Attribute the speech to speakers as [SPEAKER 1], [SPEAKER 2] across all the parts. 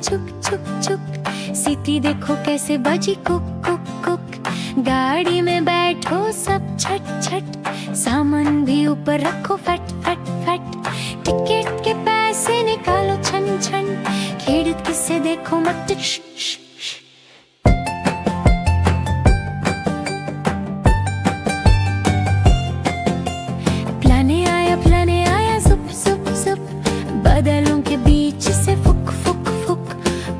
[SPEAKER 1] छुक छुक छुक। सीटी देखो कैसे बजी कुक कुक कुक। गाड़ी में बैठो सब छट छट, सामान भी ऊपर रखो फट फट फट। टिकट के पैसे निकालो छन छन, खिड़की से देखो मत श श श। प्लाने आया जुप जुप जुप, बादलों के बीच से फुक फुक फुक।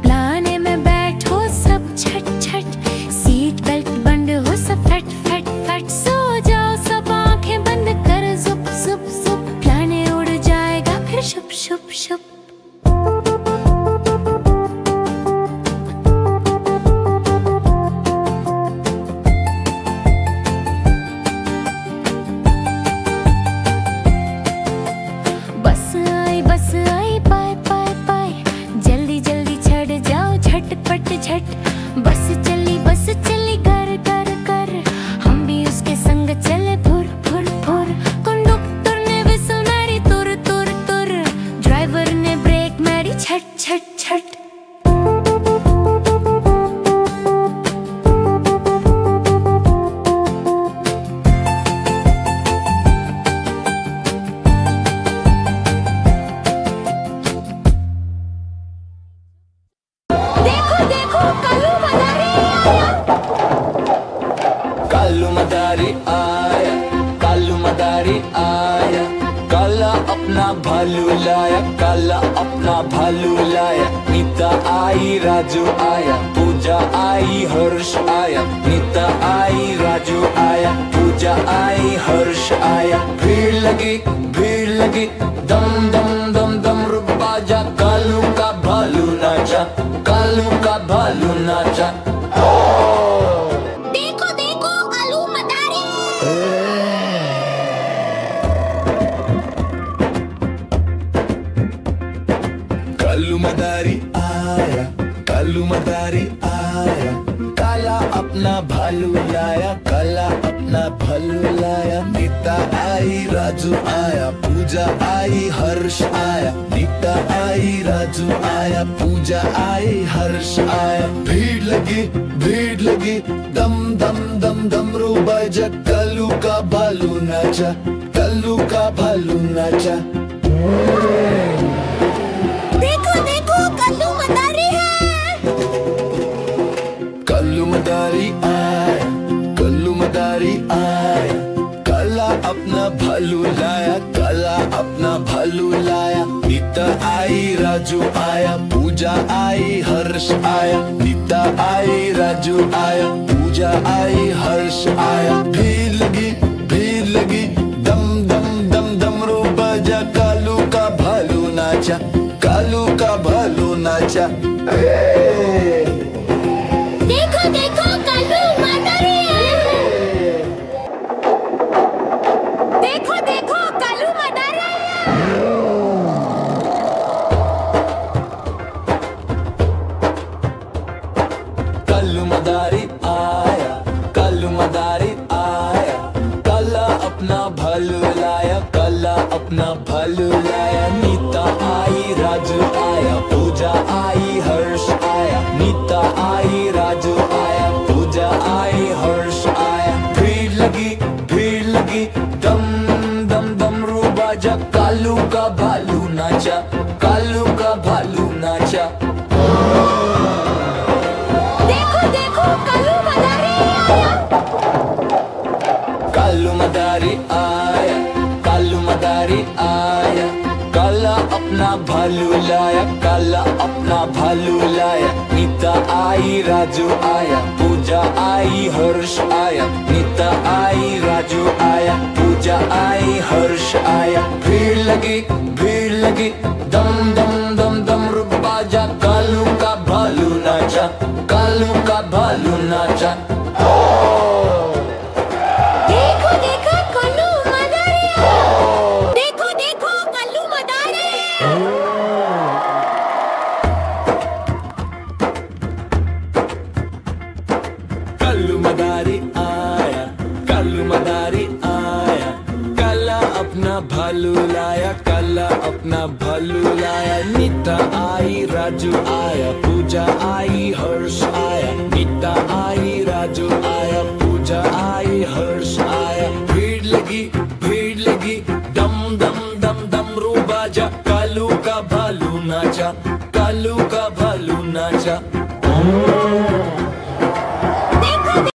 [SPEAKER 1] प्लाने में बैठो सब छट छट, सीट बेल्ट बंद हो सब फट फट फट। सो जाओ सब आंखें बंद कर जुप जुप जुप, प्लाने उड़ जाएगा फिर शुप शुप शुप। बस आई पाए पाए पाए, जल्दी जल्दी चढ़ जाओ झटपट झट। बस चली कर कर कर, हम भी उसके संग चले फुर फुर फुर। कंडक्टर ने विसल मारी तुर तुर तुर, ड्राइवर ने ब्रेक मारी छट छट छट।
[SPEAKER 2] काला अपना भालू लाया, काला अपना भालू लाया। नीता आई राजू आया, पूजा आई हर्ष आया। नीता आई राजू आया, पूजा आई हर्ष आया। भीड़ लगी दम दम दम दम रुक बाजा। कालू का भालू नाचा, कालू का भालू नाचा।
[SPEAKER 1] देखो देखो कालू मदारी।
[SPEAKER 2] कालू मदारी आया, कालू मदारी आया। काला अपना भालू लाया, काला अपना भालू लाया। नीता आई राजू आया, पूजा आई हर्ष आया। नीता आई राजू आया, पूजा आई हर्ष आया। भीड़ लगी दम दम दम दम रू बाजा। कालू का भालू नाचा, कालू का भालू नाचा।
[SPEAKER 1] देखो कालू मदारी है।
[SPEAKER 2] कालू मदारी आया, कालू मदारी आया। काला अपना भालू लाया, काला अपना भालू लाया। नीता आई राजू आया, पूजा आई हर्ष आया। नीता आई राजू आया, पूजा आई हर्ष आया। भीड़ लगी दम दम दम दम रो बाजा। कालू का भालू नाचा, कालू का भालू नाचा।
[SPEAKER 1] देखो कालू मदारी है। देखो कालू मदारी है।
[SPEAKER 2] कालू मदारी आया, कालू मदारी आया। काला अपना भालू लाया, काला अपना भालू लाया। नीता आई राजू आया, पूजा आई हर्ष आया। नीता आई राजू आया, पूजा आई हर्ष आया। भीड़ लगी दम दम दम रू बाजा। कालू का भालू नाचा, कालू का भालू नाचा।
[SPEAKER 1] देखो कालू मदारी आया।
[SPEAKER 2] कालू मदारी आया, कालू मदारी आया। काला अपना भालू लाया, काला अपना भालू लाया। नीता आई राजू आया, पूजा आई हर्ष आया। नीता आई राजू आया, पूजा आई हर्ष आया। भीड़ लगी दम दम दम दम रुक बाजा। कालू का भालू नाचा, कालू का भालू नाचा।
[SPEAKER 1] देखो कालू मदारी है। देखो कालू मदारी है।
[SPEAKER 2] कालू मदारी आया, कालू मदारी आया। काला अपना भालू लाया, काला अपना भालू लाया। नीता आई, राजू आया, पूजा आई, हर्ष आया। नीता आई, राजू आया, पूजा आई, हर्ष आया। भीड़ लगी, दम दम दम डमरू बाजा। कालू का भालू नाचा, कालू का भालू नाचा।